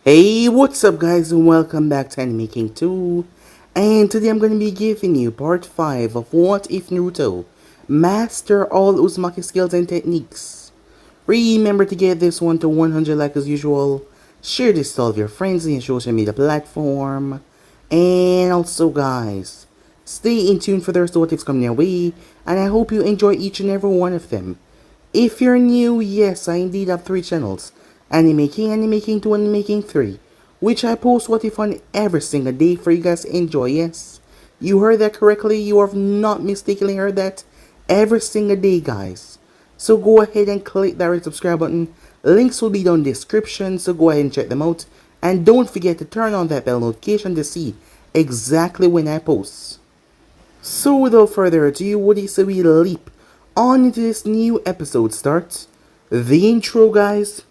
Hey, what's up guys and welcome back to Anime King 2. And today I'm going to be giving you part 5 of What If Naruto Master all Uzumaki skills and techniques. Remember to get this one to 100 like as usual. Share this to all of your friends in your social media platform. And also guys, stay in tune for the rest of what ifs coming your way. And I hope you enjoy each and every one of them. If you're new, yes, I indeed have 3 channels. Anime King, Anime King 2, Anime King 3, which I post what if on every single day for you guys to enjoy, yes. You heard that correctly, you have not mistakenly heard that every single day, guys. So go ahead and click that red subscribe button, links will be down in the description, so go ahead and check them out. And don't forget to turn on that bell notification to see exactly when I post. So without further ado, what do you say we leap on into this new episode starts? The intro, guys.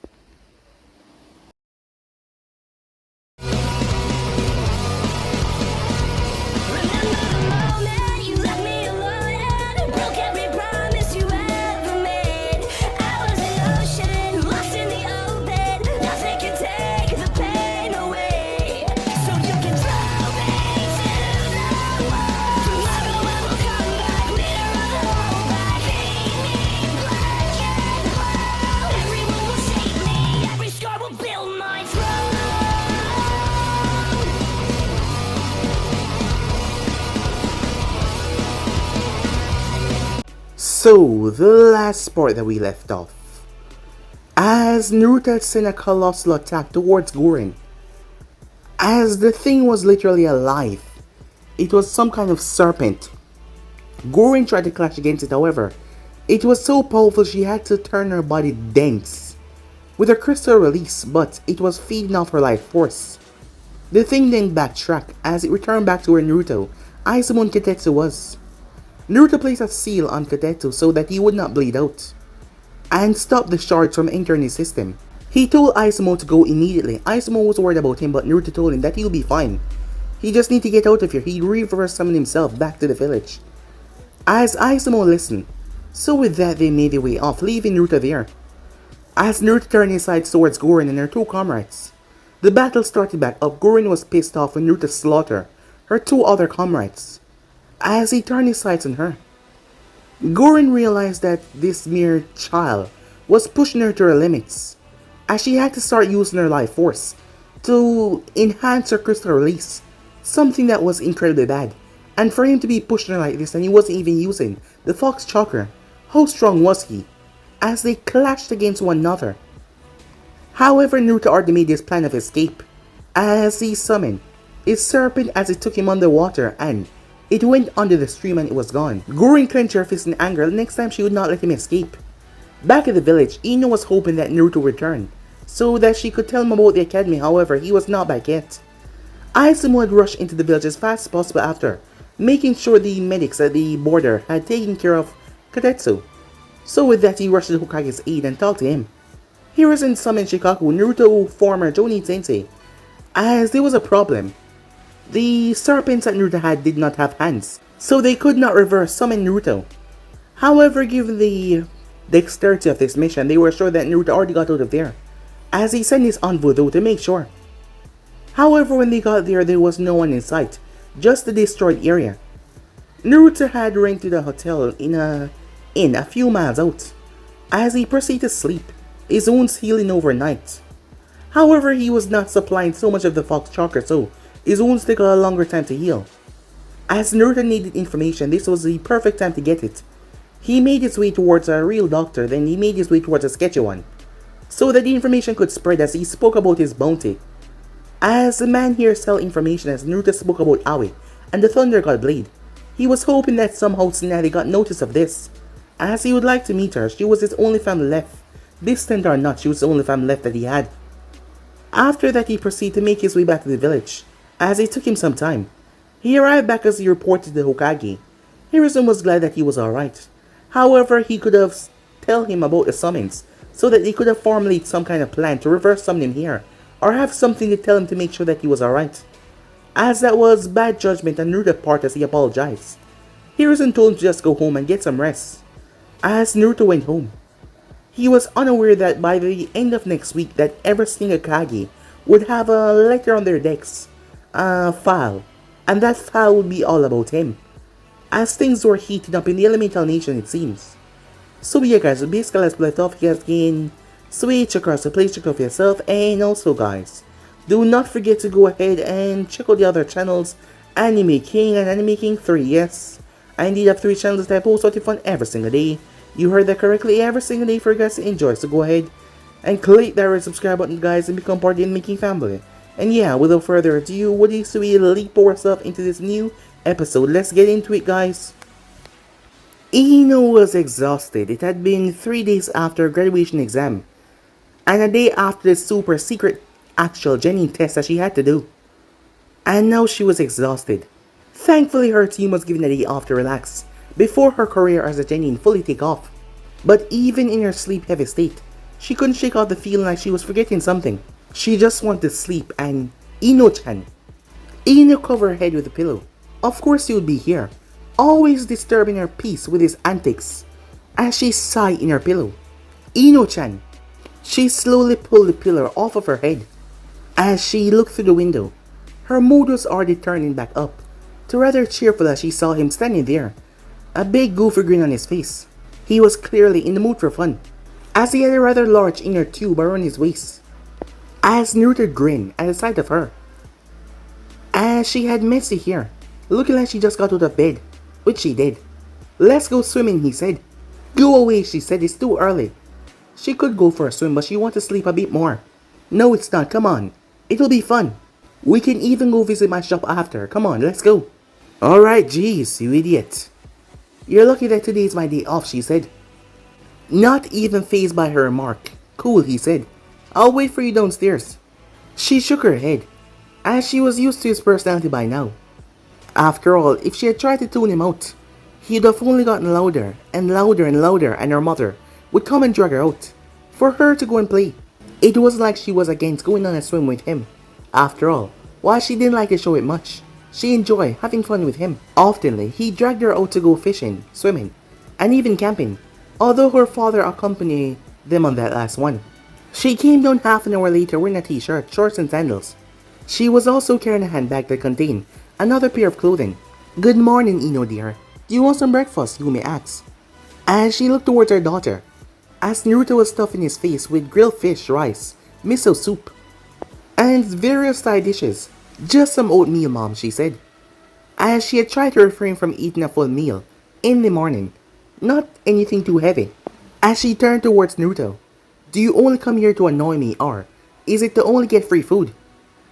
So, the last part that we left off. As Naruto had sent a colossal attack towards Gurren. As the thing was literally alive. It was some kind of serpent. Gurren tried to clash against it, however. It was so powerful she had to turn her body dense. With her crystal release, but it was feeding off her life force. The thing then backtracked as it returned back to where Naruto, Aizumo and Katetsu was. Naruto placed a seal on Katetsu so that he would not bleed out, and stopped the shards from entering his system. He told Aizumo to go immediately. Aizumo was worried about him, but Naruto told him that he'll be fine. He just need to get out of here. He reverse summoned himself back to the village. As Aizumo listened, so with that they made their way off, leaving Naruto there. As Naruto turned his sights towards Gurren and her 2 comrades, the battle started back up. Gurren was pissed off when Naruto slaughtered her 2 other comrades. As he turned his sights on her, Gurren realized that this mere child was pushing her to her limits, as she had to start using her life force to enhance her crystal release, something that was incredibly bad. And for him to be pushing her like this and he wasn't even using the fox chakra, how strong was he? As they clashed against one another. However, Naruto already made his plan of escape, as he summoned his serpent as it took him underwater and it went under the stream and it was gone. Gurren clenched her fist in anger. The next time she would not let him escape. Back at the village, Ino was hoping that Naruto would return, so that she could tell him about the academy. However, he was not back yet. Aizumo had rushed into the village as fast as possible after making sure the medics at the border had taken care of Katetsu. So with that, he rushed to Hokage's aid and talked to him. He was in summoned Shikaku, Naruto former Jonin Sensei, as there was a problem. The serpents that Naruto had did not have hands, so they could not reverse summon Naruto. However, given the dexterity of this mission, they were sure that Naruto already got out of there, as he sent his envoy though to make sure. However, when they got there was no one in sight, just the destroyed area. Naruto had rented a hotel in a few miles out. As he proceeded to sleep, his wounds healing overnight. However, he was not supplying so much of the fox chakra, so his wounds took a longer time to heal. As Naruto needed information, this was the perfect time to get it. He made his way towards a real doctor, then he made his way towards a sketchy one, so that the information could spread as he spoke about his bounty. As the man here sell information as Naruto spoke about Aoi and the Thunder God Blade, he was hoping that somehow Tsunade got notice of this, as he would like to meet her. She was his only family left. Destined or not, she was the only family left that he had. After that, he proceeded to make his way back to the village, as it took him some time. He arrived back as he reported to the Hokage. Hiruzen was glad that he was alright. However, he could have tell him about the summons, so that they could have formulated some kind of plan to reverse summon him here, or have something to tell him to make sure that he was alright. As that was bad judgment on Naruto's part as he apologized. Hiruzen told him to just go home and get some rest. As Naruto went home, he was unaware that by the end of next week that every single Kage would have a letter on their decks, a file, and that file would be all about him, as things were heating up in the elemental nation it seems. So yeah guys, basically let's left off, you guys can switch across the place, check out for yourself, and also guys, do not forget to go ahead and check out the other channels, Anime King and Anime King 3, yes. I indeed have 3 channels that I post something fun every single day. You heard that correctly, every single day for you guys to enjoy, so go ahead and click that red subscribe button guys and become part of the Anime King family. And yeah, without further ado, what is to we leap ourselves into this new episode, let's get into it guys. Ino was exhausted. It had been 3 days after graduation exam, and a day after the super secret actual genuine test that she had to do. And now she was exhausted. Thankfully her team was given a day off to relax, before her career as a genuine fully take off. But even in her sleep heavy state, she couldn't shake off the feeling like she was forgetting something. She just wanted to sleep and Ino-chan. Ino covered her head with a pillow. Of course he would be here, always disturbing her peace with his antics. As she sighed in her pillow, Ino-chan. She slowly pulled the pillow off of her head. As she looked through the window, her mood was already turning back up to rather cheerful as she saw him standing there, a big goofy grin on his face. He was clearly in the mood for fun, as he had a rather large inner tube around his waist. As Naruto grinned at the sight of her, as she had messy hair, looking like she just got out of bed, which she did. Let's go swimming, he said. Go away, she said, it's too early. She could go for a swim, but she wanted to sleep a bit more. No, it's not, come on. It'll be fun. We can even go visit my shop after. Come on, let's go. Alright, jeez, you idiot. You're lucky that today is my day off, she said. Not even fazed by her remark. Cool, he said. I'll wait for you downstairs. She shook her head, as she was used to his personality by now. After all, if she had tried to tune him out, he'd have only gotten louder and louder and louder, and her mother would come and drag her out for her to go and play. It wasn't like she was against going on a swim with him. After all, while she didn't like to show it much, she enjoyed having fun with him. Oftenly, he dragged her out to go fishing, swimming, and even camping, although her father accompanied them on that last one. She came down half an hour later wearing a t-shirt, shorts and sandals. She was also carrying a handbag that contained another pair of clothing. Good morning, Ino dear. Do you want some breakfast? Yumi asked, as she looked towards her daughter, as Naruto was stuffing his face with grilled fish, rice, miso soup, and various side dishes. Just some oatmeal, Mom, she said, as she had tried to refrain from eating a full meal in the morning. Not anything too heavy. As she turned towards Naruto, do you only come here to annoy me, or is it to only get free food?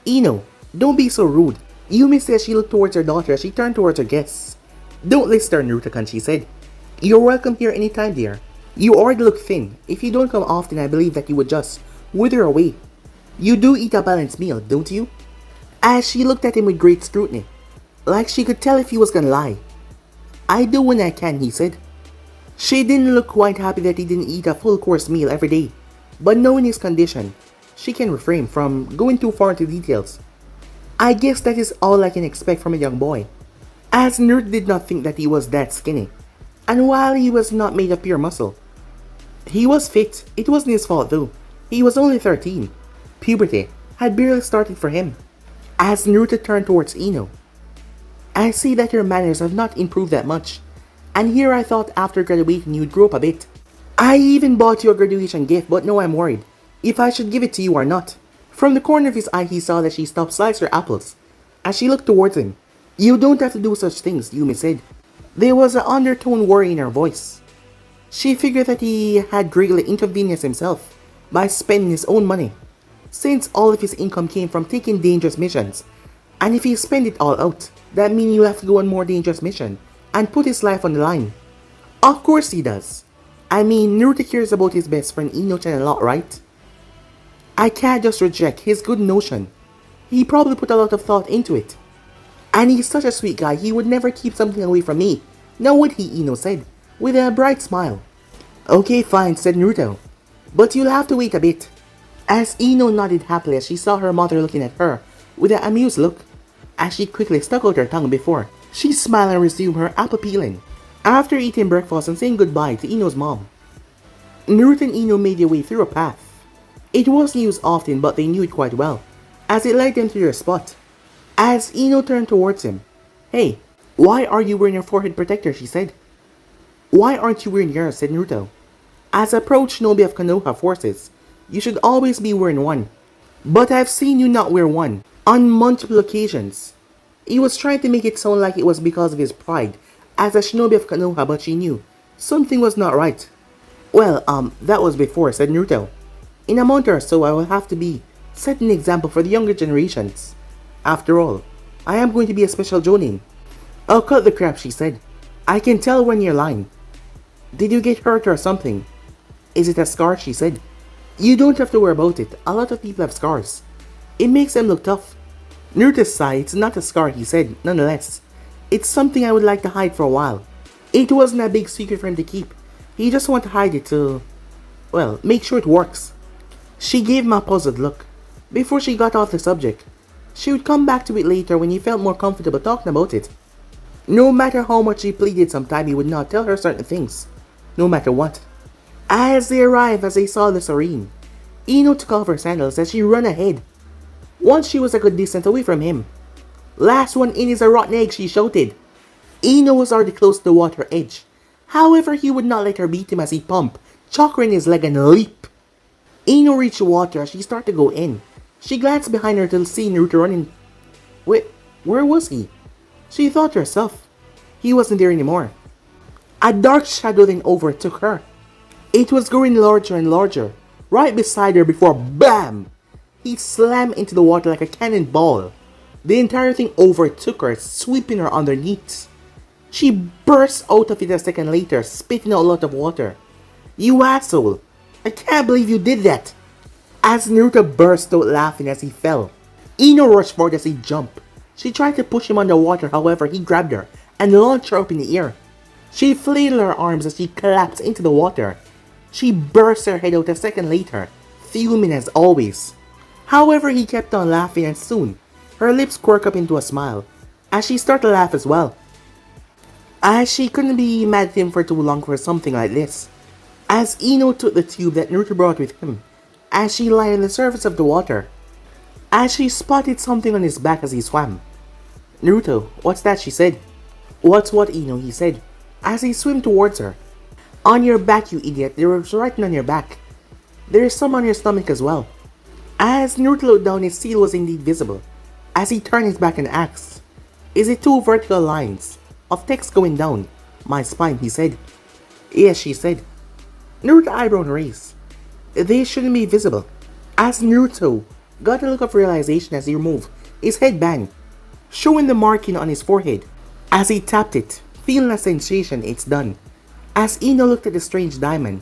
Ino, don't be so rude. Yumi said she looked towards her daughter as she turned towards her guests. Don't listen to her, Naruto-kun, she said. You're welcome here anytime, dear. You already look thin. If you don't come often, I believe that you would just wither away. You do eat a balanced meal, don't you? As she looked at him with great scrutiny, like she could tell if he was gonna lie. I do when I can, he said. She didn't look quite happy that he didn't eat a full course meal every day, but knowing his condition, she can refrain from going too far into details. I guess that is all I can expect from a young boy, as Naruto did not think that he was that skinny, and while he was not made of pure muscle, he was fit. It wasn't his fault though. He was only 13. Puberty had barely started for him. As Naruto turned towards Ino, I see that your manners have not improved that much, and here I thought after graduating you'd grow up a bit. I even bought you a graduation gift, but now I'm worried if I should give it to you or not. From the corner of his eye he saw that she stopped slicing her apples as she looked towards him. You don't have to do such things, Yumi said. There was an undertone worry in her voice. She figured that he had greatly inconvenienced himself by spending his own money, since all of his income came from taking dangerous missions, and if he spent it all out, that means he'll have to go on more dangerous mission and put his life on the line. Of course he does. I mean, Naruto cares about his best friend Ino-chan a lot, right? I can't just reject his good notion. He probably put a lot of thought into it. And he's such a sweet guy, he would never keep something away from me. Now would he, Ino said, with a bright smile. Okay, fine, said Naruto, but you'll have to wait a bit. As Ino nodded happily as she saw her mother looking at her with an amused look, as she quickly stuck out her tongue before she smiled and resumed her apple peeling. After eating breakfast and saying goodbye to Ino's mom, Naruto and Ino made their way through a path. It wasn't used often, but they knew it quite well, as it led them to their spot. As Ino turned towards him, "Hey, why are you wearing your forehead protector?" she said. "Why aren't you wearing yours?" said Naruto. "As approach Shinobi of Konoha forces, you should always be wearing one. But I've seen you not wear one on multiple occasions." He was trying to make it sound like it was because of his pride as a Shinobi of Konoha, but she knew something was not right. "Well, that was before," said Naruto. "In a month or so, I will have to be setting an example for the younger generations. After all, I am going to be a special Jonin." "Oh, cut the crap," she said. "I can tell when you're lying. Did you get hurt or something?" "Is it a scar?" she said. "You don't have to worry about it. A lot of people have scars. It makes them look tough." Naruto sighed. "It's not a scar," he said. "Nonetheless, it's something I would like to hide for a while. It wasn't a big secret for him to keep. He just wanted to hide it to, well, make sure it works." She gave him a puzzled look before she got off the subject. She would come back to it later when he felt more comfortable talking about it. No matter how much he pleaded, sometimes he would not tell her certain things, no matter what. As they arrived, as they saw the serene, Ino took off her sandals as she ran ahead. Once she was a good distance away from him. "Last one in is a rotten egg," she shouted. Ino was already close to the water edge. However, he would not let her beat him as he pumped chakra in his leg and leap. Ino reached the water as she started to go in. She glanced behind her to see Naruto running. Wait, where was he? She thought to herself. He wasn't there anymore. A dark shadow then overtook her. It was growing larger and larger, right beside her before BAM! He slammed into the water like a cannonball. The entire thing overtook her, sweeping her underneath. She burst out of it a second later, spitting out a lot of water. "You asshole! I can't believe you did that!" As Naruto burst out laughing as he fell, Ino rushed forward as he jumped. She tried to push him underwater, however he grabbed her and launched her up in the air. She flailed her arms as she collapsed into the water. She burst her head out a second later, fuming as always. However, he kept on laughing and soon, her lips quirked up into a smile, as she started to laugh as well. As she couldn't be mad at him for too long for something like this. As Ino took the tube that Naruto brought with him, as she lay on the surface of the water, as she spotted something on his back as he swam. "Naruto, what's that?" she said. "What's what, Ino?" he said, as he swam towards her. "On your back, you idiot. There was writing on your back. There is some on your stomach as well." As Naruto looked down, his seal was indeed visible, as he turned his back and asked, "Is it two vertical lines of text going down my spine?" he said. "Yes," she said. Naruto's eyebrow raised. "They shouldn't be visible." As Naruto got a look of realization as he removed his headband, showing the marking on his forehead. As he tapped it, feeling a sensation, it's done. As Ino looked at the strange diamond.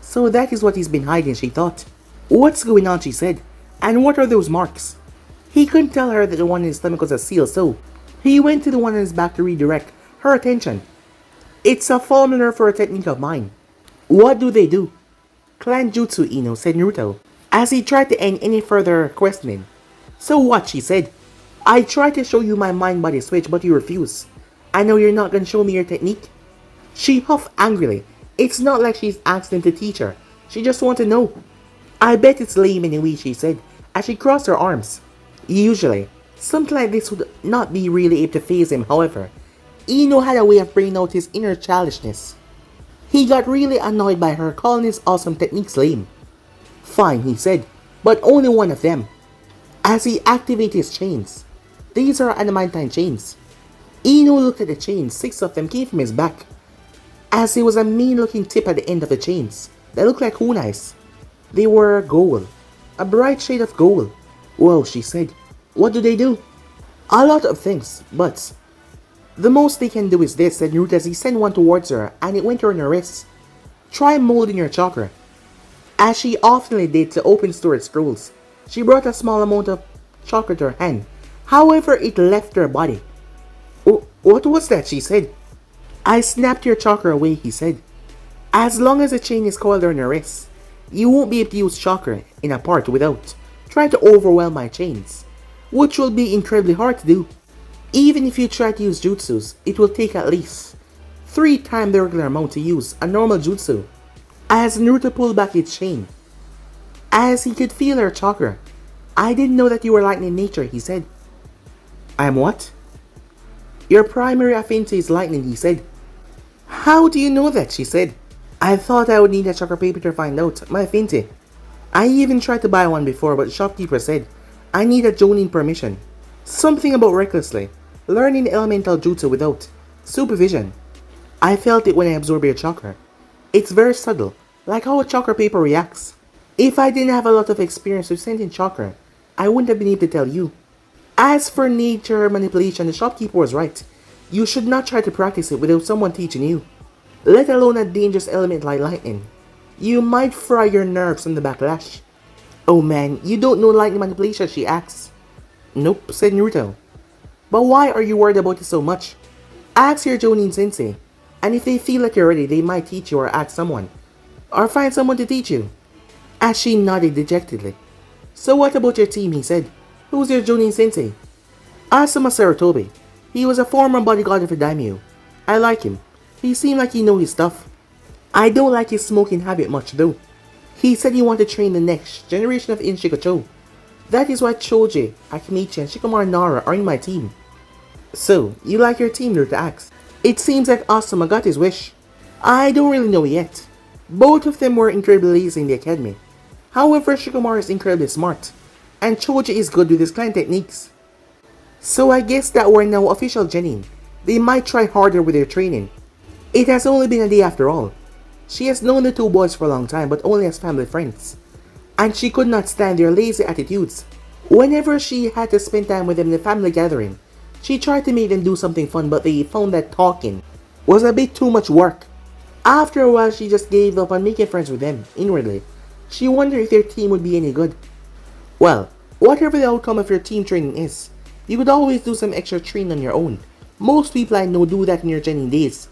So that is what he's been hiding, she thought. "What's going on?" she said. "And what are those marks?" He couldn't tell her that the one in his stomach was a seal, so he went to the one on his back to redirect her attention. "It's a formula for a technique of mine." "What do they do?" "Clan Jutsu, Ino," said Naruto, as he tried to end any further questioning. "So what?" she said. "I tried to show you my mind-body switch, but you refuse. I know you're not going to show me your technique." She huffed angrily. It's not like she's asked him to teach her. She just wants to know. "I bet it's lame anyway," she said, as she crossed her arms. Usually, something like this would not be really able to faze him, however. Ino had a way of bringing out his inner childishness. He got really annoyed by her calling his awesome techniques lame. "Fine," he said, "but only one of them." As he activated his chains. These are adamantine chains. Ino looked at the chains. 6 of them came from his back. As there was a mean-looking tip at the end of the chains that looked like kunais. They were gold. A bright shade of gold. "Whoa," she said. "What do they do?" "A lot of things, but the most they can do is this," said Naruto as he sent one towards her and it went her in her wrist. "Try molding your chakra." As she often did to open storage scrolls, she brought a small amount of chakra to her hand. However, it left her body. What was that?" she said. "I snapped your chakra away," he said. "As long as the chain is coiled on your wrist, you won't be able to use chakra in a part without trying to overwhelm my chains, which will be incredibly hard to do. Even if you try to use jutsus, it will take at least 3 times the regular amount to use a normal jutsu." As Naruto pulled back his chain, as he could feel her chakra I didn't know that you were lightning in nature, he said. I'm what? Your primary affinity is lightning, he said. How do you know that, she said. I thought I would need a chakra paper to find out my affinity. I even tried to buy one before, but the shopkeeper said I need a Jonin permission. Something about recklessly learning elemental jutsu without supervision. I felt it when I absorbed your chakra. It's very subtle, like how a chakra paper reacts. If I didn't have a lot of experience with sending chakra, I wouldn't have been able to tell you. As for nature manipulation, the shopkeeper was right. You should not try to practice it without someone teaching you, let alone a dangerous element like lightning. You might fry your nerves from the backlash. Oh man, you don't know lightning manipulation, she asks. Nope, said Naruto. But why are you worried about it so much? Ask your Jonin sensei, and if they feel like you're ready, they might teach you or ask someone. Or find someone to teach you. As she nodded dejectedly. So what about your team, he said. Who's your Jonin sensei? Asuma Sarutobi. He was a former bodyguard of a daimyo. I like him. He seemed like he knows his stuff. I don't like his smoking habit much though. He said he wanted to train the next generation of Inshikacho. That is why Choji, Akimichi, and Shikamaru Nara are in my team. So, you like your team, Naruto asks. It seems like Asuma got his wish. I don't really know yet. Both of them were incredibly lazy in the academy. However, Shikamaru is incredibly smart, and Choji is good with his clan techniques. So I guess that we're now official genin. They might try harder with their training. It has only been a day after all. She has known the two boys for a long time, but only as family friends. And she could not stand their lazy attitudes. Whenever she had to spend time with them in a family gathering, she tried to make them do something fun, but they found that talking was a bit too much work. After a while, she just gave up on making friends with them. Inwardly, she wondered if their team would be any good. Well, whatever the outcome of your team training is, you could always do some extra training on your own. Most people I know do that in your genin days.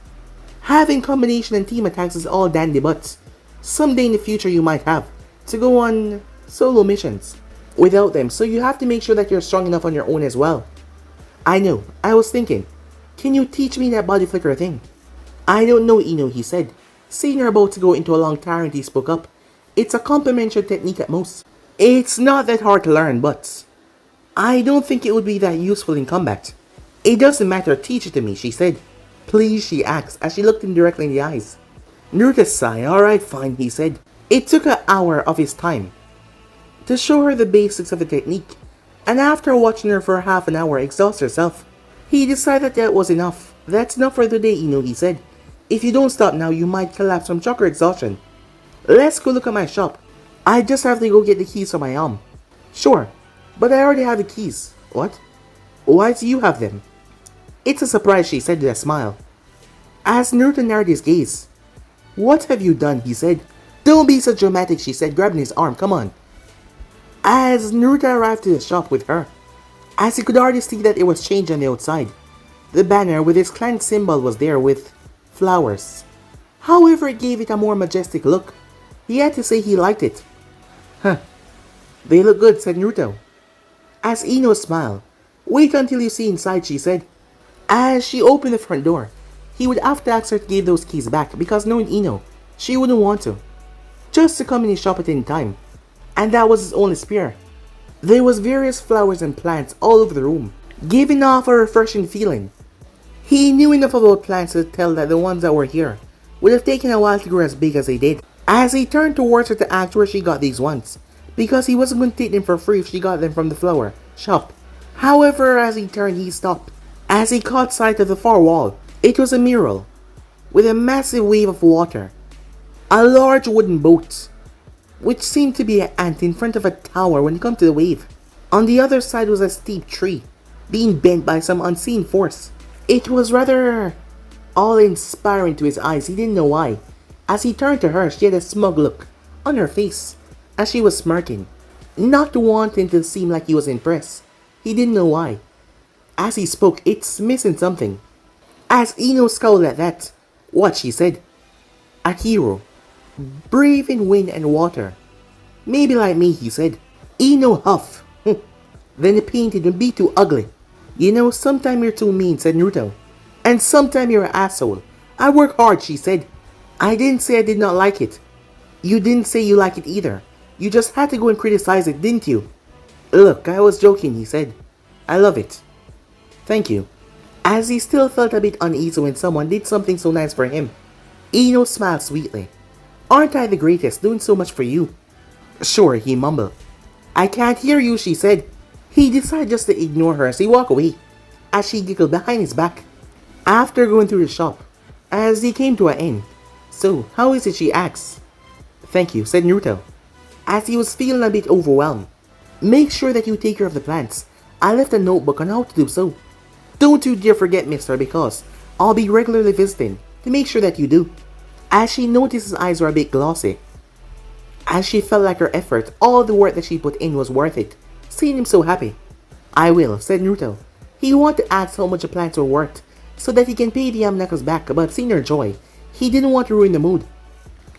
Having combination and team attacks is all dandy, but someday in the future you might have to go on solo missions without them, so you have to make sure that you're strong enough on your own as well. I know, I was thinking, can you teach me that body flicker thing? I don't know, Ino, he said. Seeing her about to go into a long tirade, he spoke up. It's a complementary technique at most. It's not that hard to learn, but I don't think it would be that useful in combat. It doesn't matter, teach it to me, she said. Please, she asked as she looked him directly in the eyes. Naruto sighed. Alright, fine, he said. It took an hour of his time to show her the basics of the technique, and after watching her for half an hour exhaust herself, he decided that was enough. That's enough for the day, Ino, he said. If you don't stop now, you might collapse from chakra exhaustion. Let's go look at my shop. I just have to go get the keys for my arm. Sure, but I already have the keys. What? Why do you have them? It's a surprise, she said with a smile. As Naruto narrowed his gaze. What have you done, he said. Don't be so dramatic, she said, grabbing his arm. Come on. As Naruto arrived to the shop with her, as he could already see that it was changed on the outside, the banner with its clan symbol was there with flowers. However, it gave it a more majestic look. He had to say he liked it. Huh. They look good, said Naruto. As Ino smiled. Wait until you see inside, she said. As she opened the front door, he would have to ask her to give those keys back because knowing Ino, she wouldn't want to. Just to come in his shop at any time. And that was his only spare. There was various flowers and plants all over the room, giving off a refreshing feeling. He knew enough about plants to tell that the ones that were here would have taken a while to grow as big as they did. As he turned towards her to ask where she got these ones, because he wasn't going to take them for free if she got them from the flower shop. However, as he turned, he stopped. As he caught sight of the far wall, it was a mural with a massive wave of water. A large wooden boat, which seemed to be an ant in front of a tower when it came to the wave. On the other side was a steep tree, being bent by some unseen force. It was rather awe-inspiring to his eyes, he didn't know why. As he turned to her, she had a smug look on her face, as she was smirking, not wanting to seem like he was impressed. He didn't know why. As he spoke, it's missing something. As Ino scowled at that, what, she said? A hero. Brave in wind and water. Maybe like me, he said. Ino huffed. Then he painted and be too ugly. You know, sometime you're too mean, said Naruto. And sometime you're an asshole. I work hard, she said. I didn't say I did not like it. You didn't say you like it either. You just had to go and criticize it, didn't you? Look, I was joking, he said. I love it. Thank you. As he still felt a bit uneasy when someone did something so nice for him, Ino smiled sweetly. Aren't I the greatest, doing so much for you? Sure, he mumbled. I can't hear you, she said. He decided just to ignore her as he walked away, as she giggled behind his back. After going through the shop, as he came to an end. So, how is it, she asked. Thank you, said Naruto, as he was feeling a bit overwhelmed. Make sure that you take care of the plants. I left a notebook on how to do so. Don't you dare forget, mister, because I'll be regularly visiting to make sure that you do. As she noticed his eyes were a bit glossy, as she felt like her effort, all the work that she put in was worth it, seeing him so happy. I will, said Naruto. He wanted to ask how much the plants were worth, so that he can pay the Yamanaka's back, but seeing her joy, he didn't want to ruin the mood.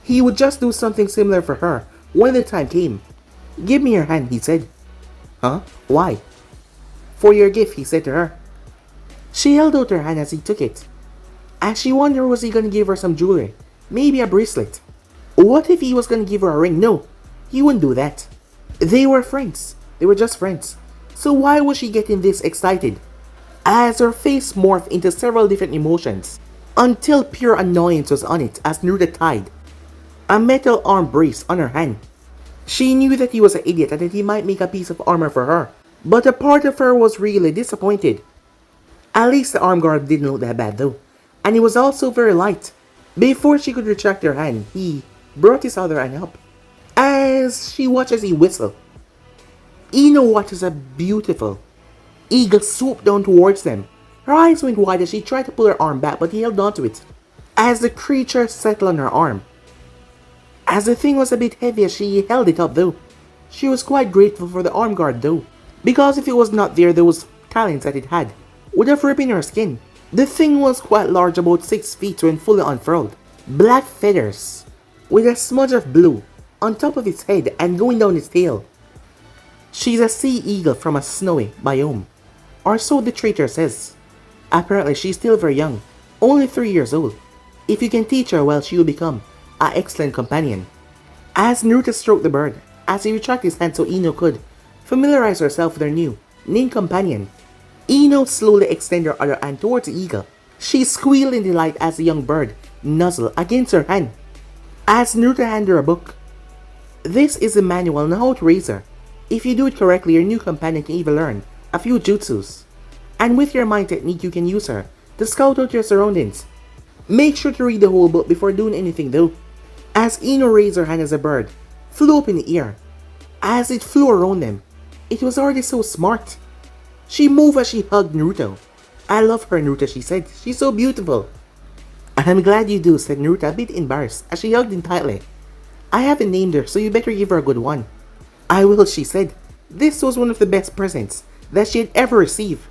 He would just do something similar for her when the time came. Give me your hand, he said. Huh? Why? For your gift, he said to her. She held out her hand as he took it. As she wondered, was he going to give her some jewelry? Maybe a bracelet. What if he was going to give her a ring? No, he wouldn't do that. They were friends. They were just friends. So why was she getting this excited? As her face morphed into several different emotions, until pure annoyance was on it as Naruto tied a metal arm brace on her hand. She knew that he was an idiot and that he might make a piece of armor for her, but a part of her was really disappointed. At least the arm guard didn't look that bad though, and it was also very light. Before she could retract her hand, he brought his other hand up. As she watched as he whistled, Ino watches a beautiful eagle swoop down towards them. Her eyes went wide as she tried to pull her arm back, but he held onto it. As the creature settled on her arm, as the thing was a bit heavy as she held it up though. She was quite grateful for the arm guard though, because if it was not there, those talons that it had would have ripped in her skin. The thing was quite large, about 6 feet when fully unfurled. Black feathers, with a smudge of blue on top of its head and going down its tail. She's a sea eagle from a snowy biome, or so the traitor says. Apparently she's still very young, only 3 years old. If you can teach her well, she will become an excellent companion. As Naruto stroked the bird, as he retracted his hand so Ino could familiarize herself with her new named companion, Ino slowly extended her other hand towards the eagle. She squealed in delight as the young bird nuzzled against her hand. As Naruto handed her a book, this is a manual on how to raise her. If you do it correctly, your new companion can even learn a few jutsus. And with your mind technique, you can use her to scout out your surroundings. Make sure to read the whole book before doing anything though. As Ino raised her hand as a bird flew up in the air, as it flew around them, it was already so smart. She moved as she hugged Naruto. I love her, Naruto, she said. She's so beautiful. I'm glad you do, said Naruto, a bit embarrassed as she hugged him tightly. I haven't named her, so you better give her a good one. I will, she said. This was one of the best presents that she had ever received.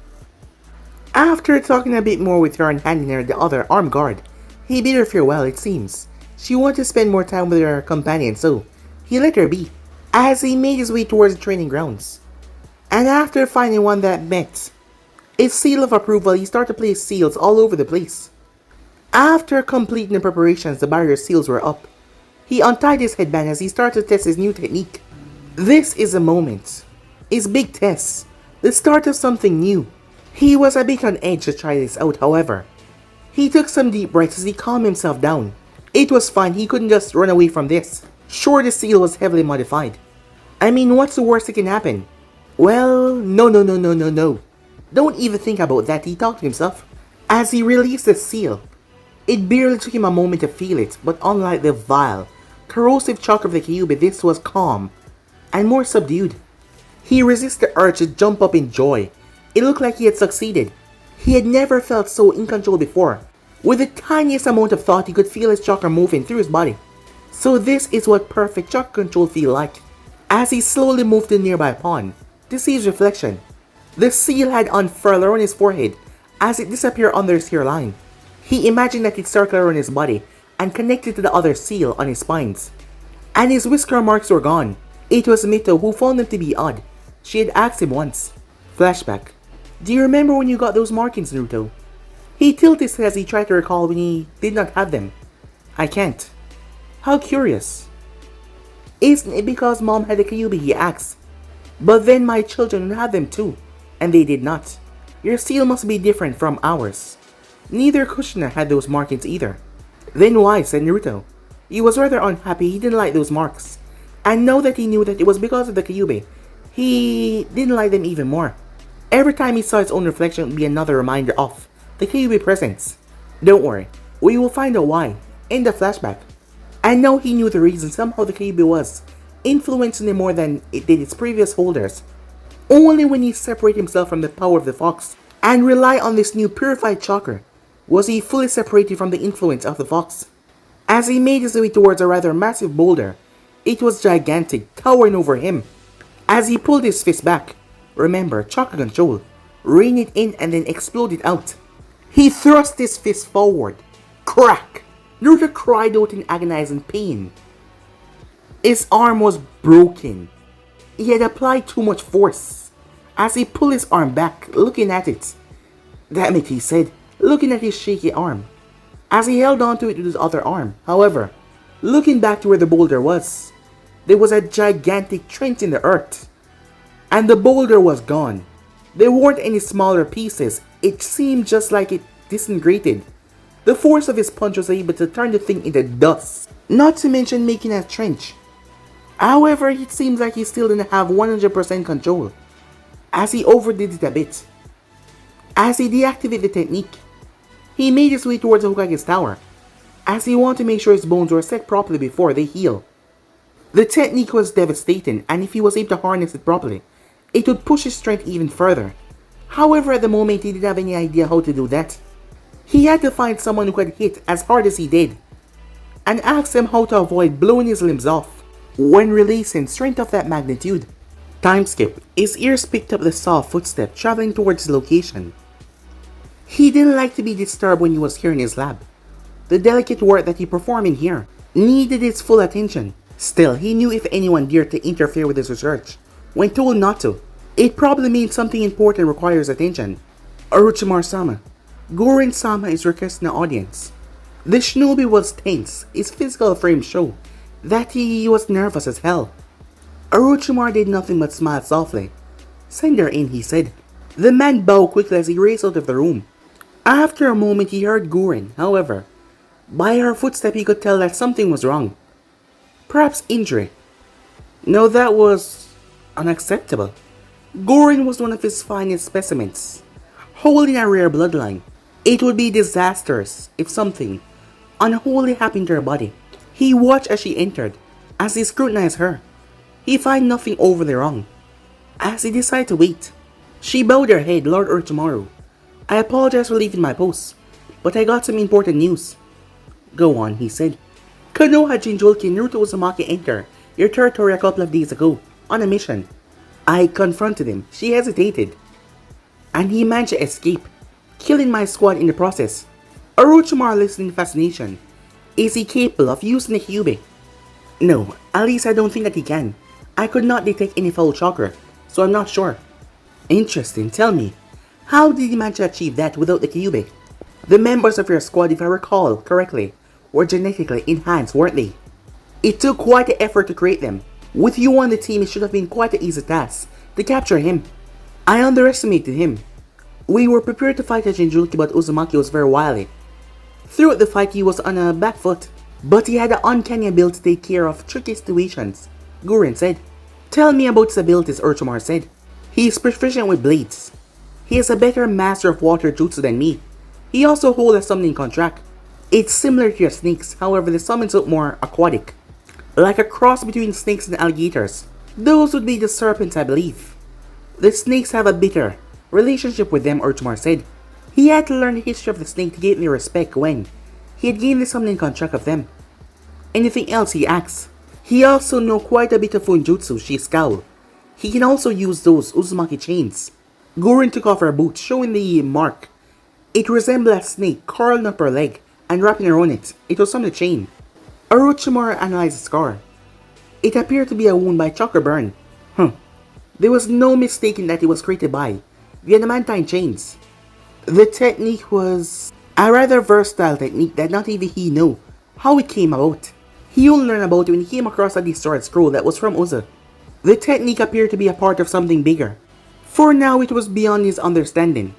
After talking a bit more with her and handing her the other arm guard, he bid her farewell, it seems. She wanted to spend more time with her companion, so he let her be, as he made his way towards the training grounds. And after finding one that met its seal of approval, he started to place seals all over the place. After completing the preparations, the barrier seals were up. He untied his headband as he started to test his new technique. This is a moment. His big test. The start of something new. He was a bit on edge to try this out, however. He took some deep breaths as he calmed himself down. It was fine, he couldn't just run away from this. Sure, the seal was heavily modified. I mean, what's the worst that can happen? Well, no. Don't even think about that, he thought to himself. As he released the seal, it barely took him a moment to feel it, but unlike the vile, corrosive shock of the Kyuubi, this was calm and more subdued. He resisted the urge to jump up in joy. It looked like he had succeeded. He had never felt so in control before. With the tiniest amount of thought, he could feel his chakra moving through his body. So this is what perfect chakra control feels like. As he slowly moved to the nearby pond to see his reflection, the seal had unfurled around his forehead as it disappeared under his hairline. He imagined that it circled around his body and connected to the other seal on his spines. And his whisker marks were gone. It was Mito who found them to be odd. She had asked him once. Flashback. Do you remember when you got those markings, Naruto? He tilted his head as he tried to recall when he did not have them. I can't. How curious. Isn't it because Mom had a Kyuubi, he asked. But then my children had them too, and they did not. Your seal must be different from ours. Neither Kushina had those markings either. Then why, said Naruto. He was rather unhappy he didn't like those marks. And now that he knew that it was because of the Kyuubi, he didn't like them even more. Every time he saw his own reflection, it would be another reminder of the Kyuubi presence. Don't worry, we will find out why in the flashback. And now he knew the reason somehow the Kyuubi was influencing him more than it did its previous holders. Only when he separated himself from the power of the fox and relied on this new purified chakra was he fully separated from the influence of the fox. As he made his way towards a rather massive boulder, it was gigantic, towering over him. As he pulled his fist back, remember, chakra control, rein it in and then explode it out. He thrust his fist forward. Crack! Naruto cried out in agonizing pain. His arm was broken. He had applied too much force. As he pulled his arm back, looking at it. Damn it, he said, looking at his shaky arm. As he held onto it with his other arm, however, looking back to where the boulder was, there was a gigantic trench in the earth. And the boulder was gone. There weren't any smaller pieces. It seemed just like it disintegrated. The force of his punch was able to turn the thing into dust, not to mention making a trench. However, it seems like he still didn't have 100% control, as he overdid it a bit. As he deactivated the technique, he made his way towards the Hokage's tower, as he wanted to make sure his bones were set properly before they heal. The technique was devastating, and if he was able to harness it properly, it would push his strength even further. However, at the moment he didn't have any idea how to do that. He had to find someone who could hit as hard as he did, and ask them how to avoid blowing his limbs off when releasing strength of that magnitude. Time skip. His ears picked up the soft footstep traveling towards his location. He didn't like to be disturbed when he was here in his lab. The delicate work that he performed in here needed his full attention. Still, he knew if anyone dared to interfere with his research, when told not to, it probably means something important requires attention. Orochimaru-sama. Gorin-sama is requesting an audience. The shinobi was tense. His physical frame showed that he was nervous as hell. Orochimaru did nothing but smile softly. Send her in, he said. The man bowed quickly as he raced out of the room. After a moment he heard Gorin, however. By her footstep he could tell that something was wrong. Perhaps injury. No, that was unacceptable. Gorin was one of his finest specimens, holding a rare bloodline. It would be disastrous if something unholy happened to her body. He watched as she entered. As he scrutinized her, he found nothing overly wrong. As he decided to wait, she bowed her head. Lord Orochimaru, I apologize for leaving my post, but I got some important news. Go on, he said. Konoha Jinjulki and Naruto Uzumaki entered your territory a couple of days ago on a mission. I confronted him. She hesitated, and he managed to escape, killing my squad in the process. Orochimaru listened in fascination. Is he capable of using the Kyuubi? No, at least I don't think that he can. I could not detect any foul chakra, so I'm not sure. Interesting, tell me, how did he manage to achieve that without the Kyuubi? The members of your squad, if I recall correctly, were genetically enhanced, weren't they? It took quite an effort to create them. With you on the team, it should have been quite an easy task to capture him. I underestimated him. We were prepared to fight a Jinjulki, but Uzumaki was very wily. Throughout the fight, he was on a back foot, but he had an uncanny ability to take care of tricky situations, Gorin said. Tell me about his abilities, Orochimaru said. He is proficient with blades. He is a better master of water jutsu than me. He also holds a summoning contract. It's similar to your snakes, however the summons look more aquatic, like a cross between snakes and alligators. Those would be the serpents, I believe. The snakes have a bitter relationship with them, Orochimaru said. He had to learn the history of the snake to gain their respect when he had gained the summoning contract of them. Anything else, he asked. He also knows quite a bit of Funjutsu, she scowled. He can also use those Uzumaki chains. Gorin took off her boots, showing the mark. It resembled a snake curling up her leg and wrapping around it. It was from the chain. Orochimaru analyzed the scar. It appeared to be a wound by chakra burn. There was no mistaking that it was created by the adamantine chains. The technique was a rather versatile technique that not even he knew how it came about. He only learned about it when he came across a destroyed scroll that was from Uza. The technique appeared to be a part of something bigger. For now, it was beyond his understanding.